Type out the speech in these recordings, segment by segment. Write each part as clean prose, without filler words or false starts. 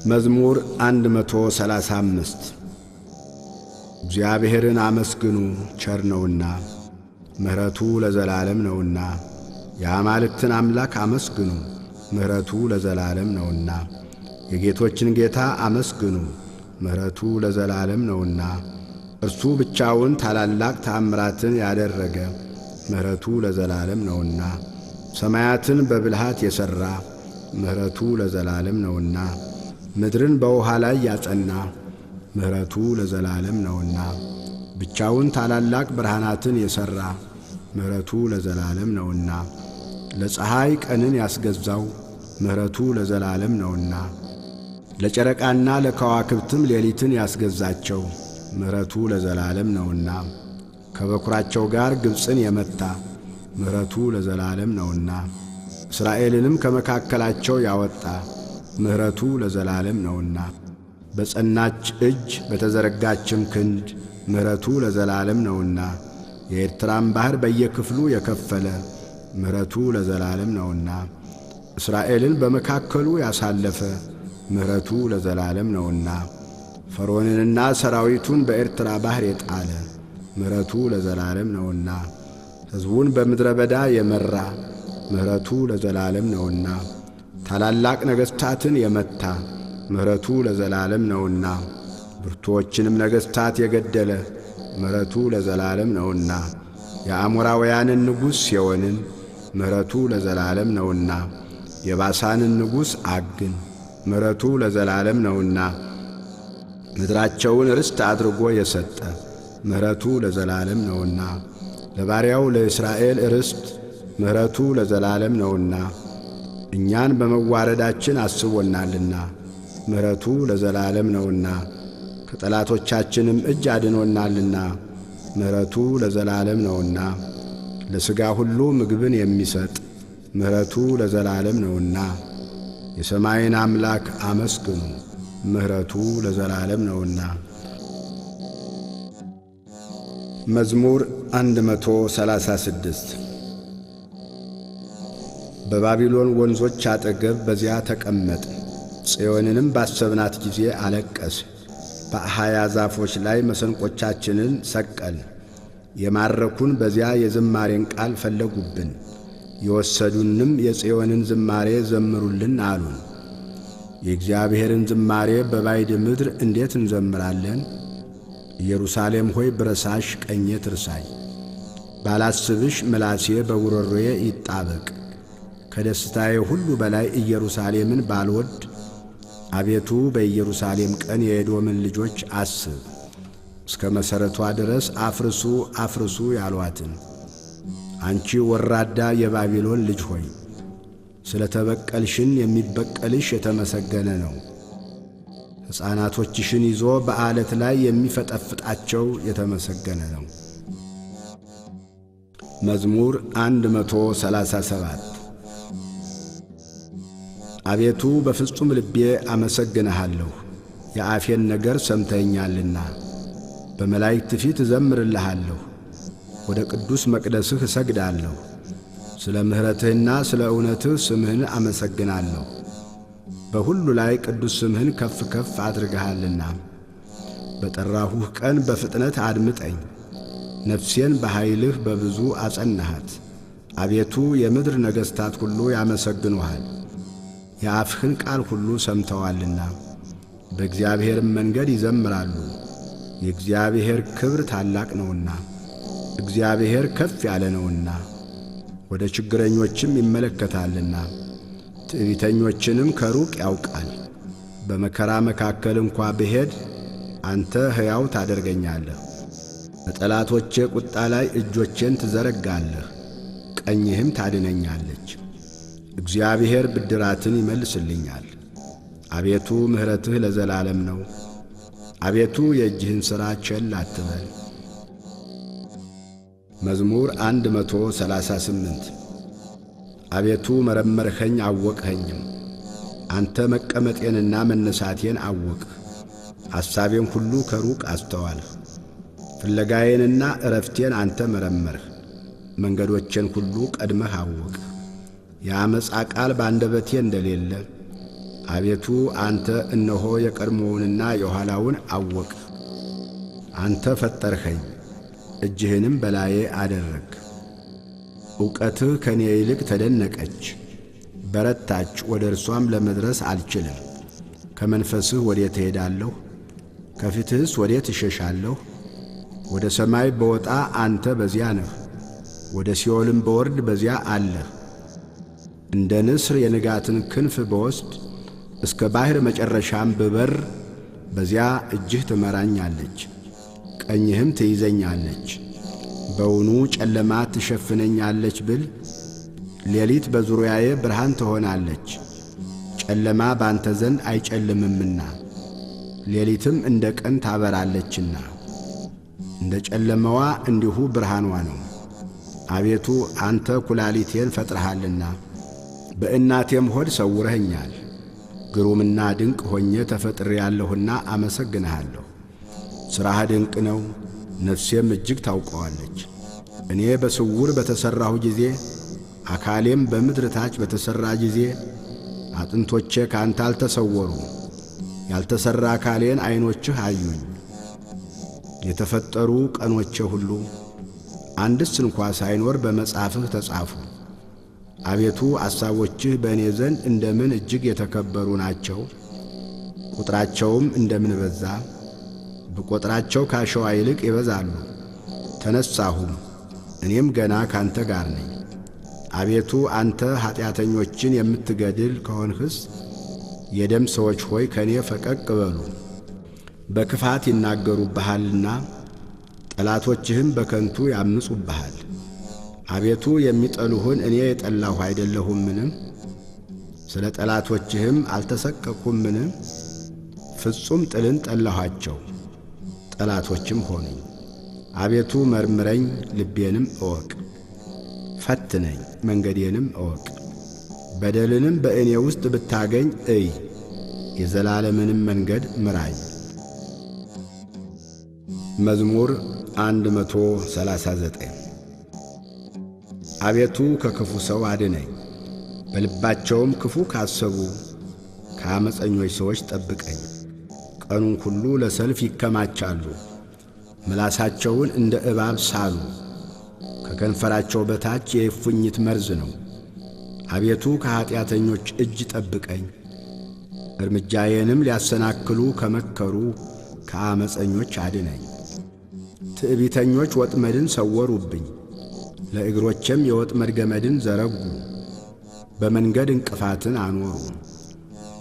መዝሙር 135 እግዚአብሔርን አመስግኑ ቸር ነውና ምሕረቱ ለዘላለም ነውና። የአማልክትን አምላክ አመስግኑ ምሕረቱ ለዘላለም ነውና። የጌቶችን ጌታ አመስግኑ ምሕረቱ ለዘላለም ነውና። እርሱ ብቻውን ታላላቅ ተአምራትን ያደረገ ምሕረቱ ለዘላለም ነውና። ሰማያትን በብልሃት የሠራ ምሕረቱ ለዘላለም ነውና። ምድርን በውሃ ላይ ያጸና ምሕረቱ ለዘላለም ነውና። ብቻውን ታላላቅ ብርሃናትን የሠራ ምሕረቱ ለዘላለም ነውና። ለፀሐይ ቀንን ያስገዛው ምሕረቱ ለዘላለም ነውና። ለጨረቃና ለከዋክብትም ሌሊትን ያስገዛቸው ምሕረቱ ለዘላለም ነውና። ከበኵራቸው ጋር ግብፅን የመታ ምሕረቱ ለዘላለም ነውና። እስራኤልንም ከመካከላቸው ያወጣ ምሕረቱ ለዘላለም ነውና። በጸናች እጅ በተዘረጋችም ክንድ ምሕረቱ ለዘላለም ነውና። የኤርትራን ባሕር በየክፍሉ የከፈለ ምሕረቱ ለዘላለም ነውና። እስራኤልን በመካከሉ ያሳለፈ ምሕረቱ ለዘላለም ነውና። ፈርዖንንና ሰራዊቱን በኤርትራ ባሕር የጣለ ምሕረቱ ለዘላለም ነውና። ሕዝቡን በምድረ በዳ የመራ ምሕረቱ ለዘላለም ነውና። ታላላቅ ነገሥታትን የመታ ምሕረቱ ለዘላለም ነውና። ብርቱዎችንም ነገሥታት የገደለ ምሕረቱ ለዘላለም ነውና። የአሞራውያንን ንጉሥ ሴዎንን ምሕረቱ ለዘላለም ነውና። የባሳንን ንጉሥ ዐግን ምሕረቱ ለዘላለም ነውና። ምድራቸውን ርስት አድርጎ የሰጠ ምሕረቱ ለዘላለም ነውና። ለባሪያው ለእስራኤል ርስት ምሕረቱ ለዘላለም ነውና። እኛን በመዋረዳችን አስቦናልና ምሕረቱ ለዘላለም ነውና። ከጠላቶቻችንም እጅ አድኖናልና ምሕረቱ ለዘላለም ነውና። ለሥጋ ሁሉ ምግብን የሚሰጥ ምሕረቱ ለዘላለም ነውና። የሰማይን አምላክ አመስግኑ ምሕረቱ ለዘላለም ነውና። መዝሙር 136 በባቢሎን ወንዞች አጠገብ በዚያ ተቀመጥ። ጽዮንንም ባሰብናት ጊዜ አለቀስ። በአኻያ ዛፎች ላይ መሰንቆቻችንን ሰቀል። የማረኩን በዚያ የዝማሬን ቃል ፈለጉብን። የወሰዱንም የጽዮንን ዝማሬ ዘምሩልን አሉን። የእግዚአብሔርን ዝማሬ በባዕድ ምድር እንዴት እንዘምራለን? ኢየሩሳሌም ሆይ ብረሳሽ ቀኜ ትርሳኝ። ባላስብሽ ምላሴ በጉሮሮዬ ይጣበቅ። ከደስታዬ ሁሉ በላይ ኢየሩሳሌምን ባልወድ። አቤቱ በኢየሩሳሌም ቀን የኤዶምን ልጆች አስብ። እስከ መሠረቷ ድረስ አፍርሱ አፍርሱ ያሏትን። አንቺ ወራዳ የባቢሎን ልጅ ሆይ ስለ ተበቀልሽን የሚበቀልሽ የተመሰገነ ነው። ሕፃናቶችሽን ይዞ በዓለት ላይ የሚፈጠፍጣቸው የተመሰገነ ነው። መዝሙር 137 አቤቱ በፍጹም ልቤ አመሰግንሃለሁ፣ የአፌን ነገር ሰምተኸኛልና። በመላእክት ፊት እዘምርልሃለሁ፣ ወደ ቅዱስ መቅደስህ እሰግዳለሁ። ስለ ምሕረትህና ስለ እውነትህ ስምህን አመሰግናለሁ። በሁሉ ላይ ቅዱስ ስምህን ከፍ ከፍ አድርገሃልና። በጠራሁህ ቀን በፍጥነት አድምጠኝ። ነፍሴን በኃይልህ በብዙ አጸናሃት። አቤቱ የምድር ነገሥታት ሁሉ ያመሰግኑሃል፣ የአፍህን ቃል ሁሉ ሰምተዋልና። በእግዚአብሔርም መንገድ ይዘምራሉ። የእግዚአብሔር ክብር ታላቅ ነውና፣ እግዚአብሔር ከፍ ያለ ነውና። ወደ ችግረኞችም ይመለከታልና፣ ትዕቢተኞችንም ከሩቅ ያውቃል። በመከራ መካከል እንኳ ብሄድ አንተ ሕያው ታደርገኛለህ። በጠላቶቼ ቁጣ ላይ እጆቼን ትዘረጋለህ፣ ቀኝህም ታድነኛለች። እግዚአብሔር ብድራትን ይመልስልኛል። አቤቱ ምሕረትህ ለዘላለም ነው። አቤቱ የእጅህን ሥራ ቸል አትበል። መዝሙር 138 አቤቱ መረመርኸኝ አወቅኸኝም። አንተ መቀመጤንና መነሳቴን አወቅህ። ሐሳቤን ሁሉ ከሩቅ አስተዋልህ። ፍለጋዬንና ዕረፍቴን አንተ መረመርህ። መንገዶቼን ሁሉ ቀድመህ አወቅህ። የዓመፃ ቃል በአንደበቴ እንደሌለ አቤቱ አንተ እነሆ የቀድሞውንና የኋላውን አወቅ። አንተ ፈጠርኸኝ፣ እጅህንም በላዬ አደረግ። ዕውቀትህ ከኔ ይልቅ ተደነቀች፣ በረታች፣ ወደ እርሷም ለመድረስ አልችልም። ከመንፈስህ ወዴት እሄዳለሁ? ከፊትህስ ወዴት እሸሻለሁ? ወደ ሰማይ በወጣ አንተ በዚያ ነህ፣ ወደ ሲኦልም በወርድ በዚያ አለህ። እንደ ንስር የንጋትን ክንፍ በወስድ እስከ ባሕር መጨረሻም ብበር፣ በዚያ እጅህ ትመራኛለች፣ ቀኝህም ትይዘኛለች። በውኑ ጨለማ ትሸፍነኛለች ብል፣ ሌሊት በዙሪያዬ ብርሃን ትሆናለች። ጨለማ ባንተ ዘንድ አይጨልምምና ሌሊትም እንደ ቀን ታበራለችና፣ እንደ ጨለማዋ እንዲሁ ብርሃኗ ነው። አቤቱ አንተ ኩላሊቴን ፈጥረሃልና በእናቴም ሆድ ሰውረኸኛል። ግሩምና ድንቅ ሆኜ ተፈጥሬአለሁና አመሰግንሃለሁ። ሥራህ ድንቅ ነው፣ ነፍሴም እጅግ ታውቀዋለች። እኔ በስውር በተሠራሁ ጊዜ፣ አካሌም በምድር ታች በተሠራ ጊዜ፣ አጥንቶቼ ካንተ አልተሰወሩ። ያልተሠራ አካሌን ዐይኖችህ አዩኝ። የተፈጠሩ ቀኖቼ ሁሉ አንድስ እንኳ ሳይኖር በመጽሐፍህ ተጻፉ። አቤቱ አሳቦችህ በእኔ ዘንድ እንደምን እጅግ የተከበሩ ናቸው! ቁጥራቸውም እንደምን በዛ! ብቈጥራቸው ካሸዋ ይልቅ ይበዛሉ። ተነሣሁም፣ እኔም ገና ካንተ ጋር ነኝ። አቤቱ አንተ ኀጢአተኞችን የምትገድል ከሆንህስ፣ የደም ሰዎች ሆይ ከእኔ ፈቀቅ በሉ። በክፋት ይናገሩብሃልና ጠላቶችህም በከንቱ ያምፁብሃል። አቤቱ የሚጠሉህን እኔ የጠላሁ አይደለሁምን? ስለ ጠላቶችህም አልተሰቀቅሁምን? ፍጹም ጥልን ጠላኋቸው፣ ጠላቶችም ሆኑኝ። አቤቱ መርምረኝ፣ ልቤንም እወቅ። ፈትነኝ፣ መንገዴንም እወቅ። በደልንም በእኔ ውስጥ ብታገኝ እይ፣ የዘላለምንም መንገድ ምራኝ። መዝሙር 139 አቤቱ ከክፉ ሰው አድነኝ፣ በልባቸውም ክፉ ካሰቡ ከዓመፀኞች ሰዎች ጠብቀኝ። ቀኑን ሁሉ ለሰልፍ ይከማቻሉ፣ ምላሳቸውን እንደ እባብ ሳሉ። ከከንፈራቸው በታች የእፉኝት መርዝ ነው። አቤቱ ከኀጢአተኞች እጅ ጠብቀኝ፣ እርምጃዬንም ሊያሰናክሉ ከመከሩ ከዓመፀኞች አድነኝ። ትዕቢተኞች ወጥመድን ሰወሩብኝ፣ ለእግሮቼም የወጥመድ ገመድን ዘረጉ። በመንገድ እንቅፋትን አኖሩ።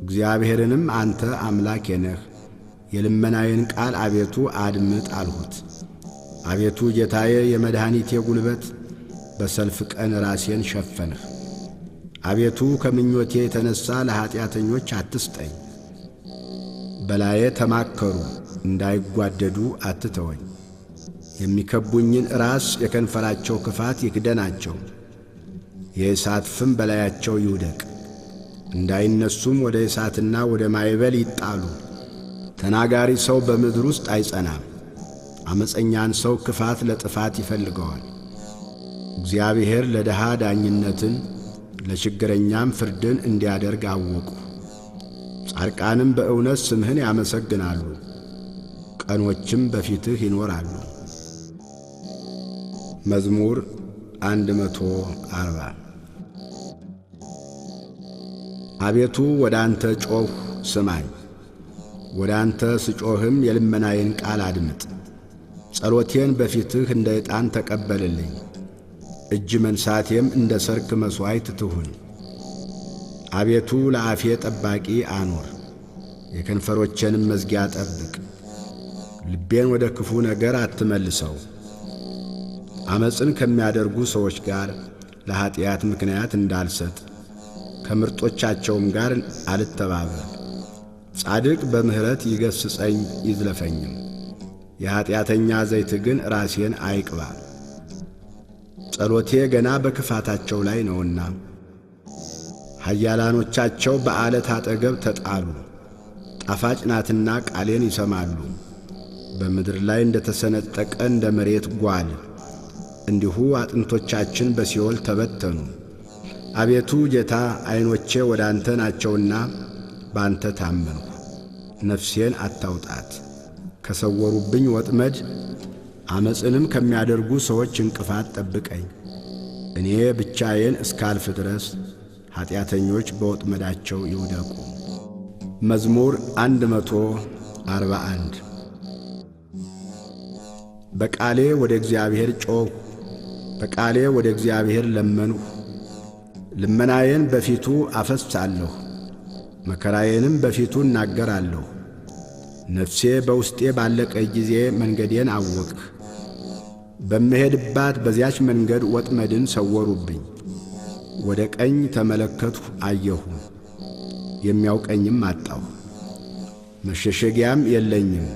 እግዚአብሔርንም አንተ አምላኬ ነህ፣ የልመናዬን ቃል አቤቱ አድምጥ አልሁት። አቤቱ ጌታዬ የመድኃኒቴ ጉልበት፣ በሰልፍ ቀን ራሴን ሸፈንህ። አቤቱ ከምኞቴ የተነሣ ለኀጢአተኞች አትስጠኝ። በላዬ ተማከሩ፣ እንዳይጓደዱ አትተወኝ። የሚከቡኝን ራስ የከንፈራቸው ክፋት ይክደናቸው። የእሳት ፍም በላያቸው ይውደቅ፣ እንዳይነሱም ወደ እሳትና ወደ ማዕበል ይጣሉ። ተናጋሪ ሰው በምድር ውስጥ አይጸናም፣ ዓመፀኛን ሰው ክፋት ለጥፋት ይፈልገዋል። እግዚአብሔር ለድሃ ዳኝነትን ለችግረኛም ፍርድን እንዲያደርግ አወቁ። ጻድቃንም በእውነት ስምህን ያመሰግናሉ፣ ቀኖችም በፊትህ ይኖራሉ። መዝሙር 140 አቤቱ ወደ አንተ ጮኽሁ ስማኝ፣ ወደ አንተ ስጮኽም የልመናዬን ቃል አድምጥ። ጸሎቴን በፊትህ እንደ ዕጣን ተቀበልልኝ፣ እጅ መንሣቴም እንደ ሰርክ መሥዋዕት ትሁን። አቤቱ ለአፌ ጠባቂ አኑር፣ የከንፈሮቼንም መዝጊያ ጠብቅ። ልቤን ወደ ክፉ ነገር አትመልሰው። ዓመፅን ከሚያደርጉ ሰዎች ጋር ለኀጢአት ምክንያት እንዳልሰጥ፣ ከምርጦቻቸውም ጋር አልተባበር። ጻድቅ በምሕረት ይገሥጸኝ ይዝለፈኝም፣ የኀጢአተኛ ዘይት ግን ራሴን አይቅባ። ጸሎቴ ገና በክፋታቸው ላይ ነውና፣ ኃያላኖቻቸው በዓለት አጠገብ ተጣሉ። ጣፋጭ ናትና ቃሌን ይሰማሉ። በምድር ላይ እንደ ተሰነጠቀ እንደ መሬት ጓል እንዲሁ አጥንቶቻችን በሲኦል ተበተኑ። አቤቱ ጌታ ዐይኖቼ ወደ አንተ ናቸውና ባንተ ታመንሁ። ነፍሴን አታውጣት። ከሰወሩብኝ ወጥመድ ዓመፅንም ከሚያደርጉ ሰዎች እንቅፋት ጠብቀኝ። እኔ ብቻዬን እስካልፍ ድረስ ኀጢአተኞች በወጥመዳቸው ይውደቁ። መዝሙር 141 በቃሌ ወደ እግዚአብሔር ጮኽሁ፣ በቃሌ ወደ እግዚአብሔር ለመንሁ። ልመናዬን በፊቱ አፈስሳለሁ፣ መከራዬንም በፊቱ እናገራለሁ። ነፍሴ በውስጤ ባለቀች ጊዜ መንገዴን አወቅህ። በምሄድባት በዚያች መንገድ ወጥመድን ሰወሩብኝ። ወደ ቀኝ ተመለከትሁ አየሁ፣ የሚያውቀኝም አጣሁ። መሸሸጊያም የለኝም፣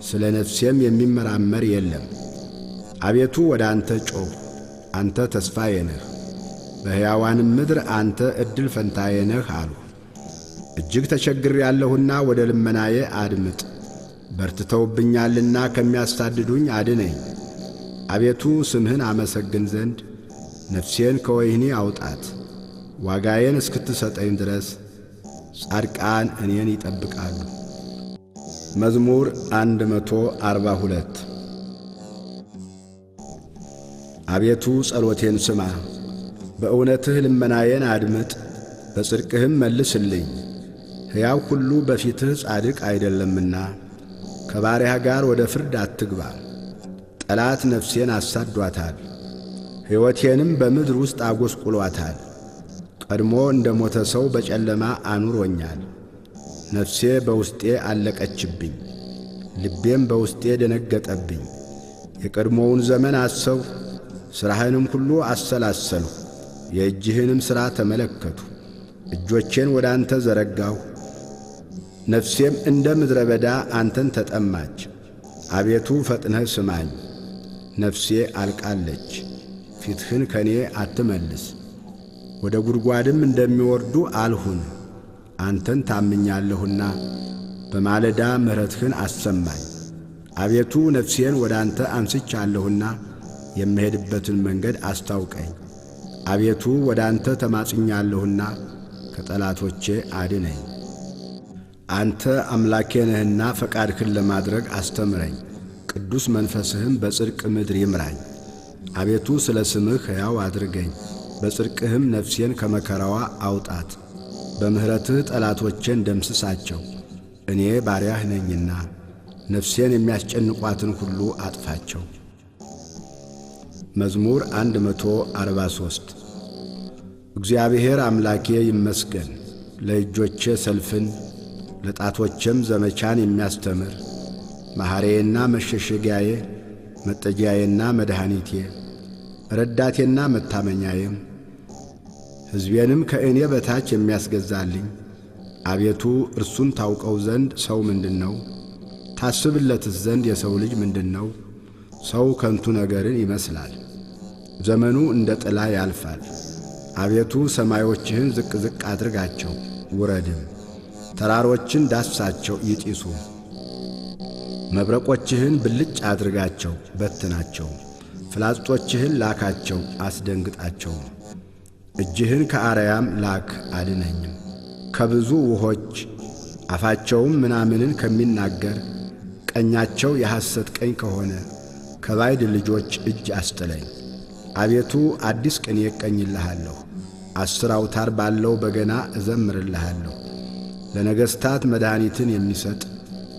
ስለ ነፍሴም የሚመራመር የለም። አቤቱ ወደ አንተ ጮኽሁ፣ አንተ ተስፋዬ ነህ። በሕያዋንም ምድር አንተ ዕድል ፈንታዬ ነህ አልሁ። እጅግ ተቸግሬአለሁና ወደ ልመናዬ አድምጥ። በርትተውብኛልና ከሚያሳድዱኝ አድነኝ። አቤቱ ስምህን አመሰግን ዘንድ ነፍሴን ከወህኒ አውጣት። ዋጋዬን እስክትሰጠኝ ድረስ ጻድቃን እኔን ይጠብቃሉ። መዝሙር 142 አቤቱ ጸሎቴን ስማ፣ በእውነትህ ልመናዬን አድምጥ፣ በጽድቅህም መልስልኝ። ሕያው ሁሉ በፊትህ ጻድቅ አይደለምና ከባሪያህ ጋር ወደ ፍርድ አትግባ። ጠላት ነፍሴን አሳዷታል፣ ሕይወቴንም በምድር ውስጥ አጐስቁሏታል። ቀድሞ እንደ ሞተ ሰው በጨለማ አኑሮኛል። ነፍሴ በውስጤ አለቀችብኝ፣ ልቤም በውስጤ ደነገጠብኝ። የቀድሞውን ዘመን አሰብሁ፣ ሥራህንም ሁሉ አሰላሰልሁ። የእጅህንም ሥራ ተመለከቱ። እጆቼን ወደ አንተ ዘረጋሁ፣ ነፍሴም እንደ ምድረ በዳ አንተን ተጠማች። አቤቱ ፈጥነህ ስማኝ፣ ነፍሴ አልቃለች። ፊትህን ከኔ አትመልስ። ወደ ጉድጓድም እንደሚወርዱ አልሁን። አንተን ታምኛለሁና በማለዳ ምሕረትህን አሰማኝ። አቤቱ ነፍሴን ወደ አንተ አንስቻለሁና የምሄድበትን መንገድ አስታውቀኝ። አቤቱ ወደ አንተ ተማጽኛለሁና ከጠላቶቼ አድነኝ። አንተ አምላኬ ነህና ፈቃድህን ለማድረግ አስተምረኝ። ቅዱስ መንፈስህም በጽድቅ ምድር ይምራኝ። አቤቱ ስለ ስምህ ሕያው አድርገኝ፣ በጽድቅህም ነፍሴን ከመከራዋ አውጣት። በምሕረትህ ጠላቶቼን ደምስሳቸው። እኔ ባሪያህ ነኝና ነፍሴን የሚያስጨንቋትን ሁሉ አጥፋቸው። መዝሙር 143 እግዚአብሔር አምላኬ ይመስገን፣ ለእጆቼ ሰልፍን ለጣቶቼም ዘመቻን የሚያስተምር መሐሬዬና መሸሸጊያዬ፣ መጠጊያዬና መድኃኒቴ፣ ረዳቴና መታመኛዬም፣ ሕዝቤንም ከእኔ በታች የሚያስገዛልኝ። አቤቱ እርሱን ታውቀው ዘንድ ሰው ምንድነው? ታስብለትስ ዘንድ የሰው ልጅ ምንድነው? ሰው ከንቱ ነገርን ይመስላል፣ ዘመኑ እንደ ጥላ ያልፋል። አቤቱ ሰማዮችህን ዝቅ ዝቅ አድርጋቸው ውረድም፣ ተራሮችን ዳስሳቸው ይጢሱ። መብረቆችህን ብልጭ አድርጋቸው በትናቸው፣ ፍላጾችህን ላካቸው አስደንግጣቸው። እጅህን ከአርያም ላክ አድነኝም፣ ከብዙ ውሆች አፋቸውም ምናምንን ከሚናገር ቀኛቸው የሐሰት ቀኝ ከሆነ ከባዕድ ልጆች እጅ አስጥለኝ። አቤቱ አዲስ ቅኔ እቀኝልሃለሁ፣ 10 አውታር ባለው በገና እዘምርልሃለሁ። ለነገሥታት መድኃኒትን የሚሰጥ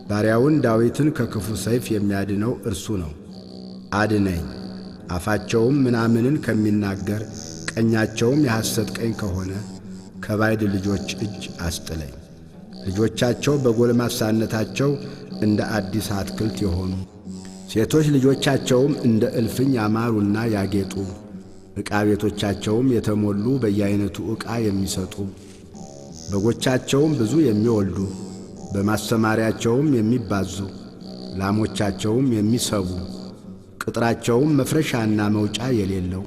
ባሪያውን ዳዊትን ከክፉ ሰይፍ የሚያድነው እርሱ ነው። አድነኝ፣ አፋቸውም ምናምንን ከሚናገር ቀኛቸውም የሐሰት ቀኝ ከሆነ ከባዕድ ልጆች እጅ አስጥለኝ። ልጆቻቸው በጎልማሳነታቸው እንደ አዲስ አትክልት የሆኑ ሴቶች ልጆቻቸውም እንደ እልፍኝ ያማሩና ያጌጡ፣ ዕቃ ቤቶቻቸውም የተሞሉ በየአይነቱ ዕቃ የሚሰጡ፣ በጎቻቸውም ብዙ የሚወልዱ በማሰማሪያቸውም የሚባዙ፣ ላሞቻቸውም የሚሰቡ፣ ቅጥራቸውም መፍረሻና መውጫ የሌለው፣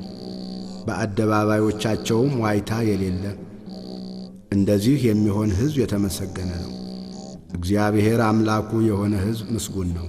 በአደባባዮቻቸውም ዋይታ የሌለ፣ እንደዚህ የሚሆን ሕዝብ የተመሰገነ ነው። እግዚአብሔር አምላኩ የሆነ ሕዝብ ምስጉን ነው።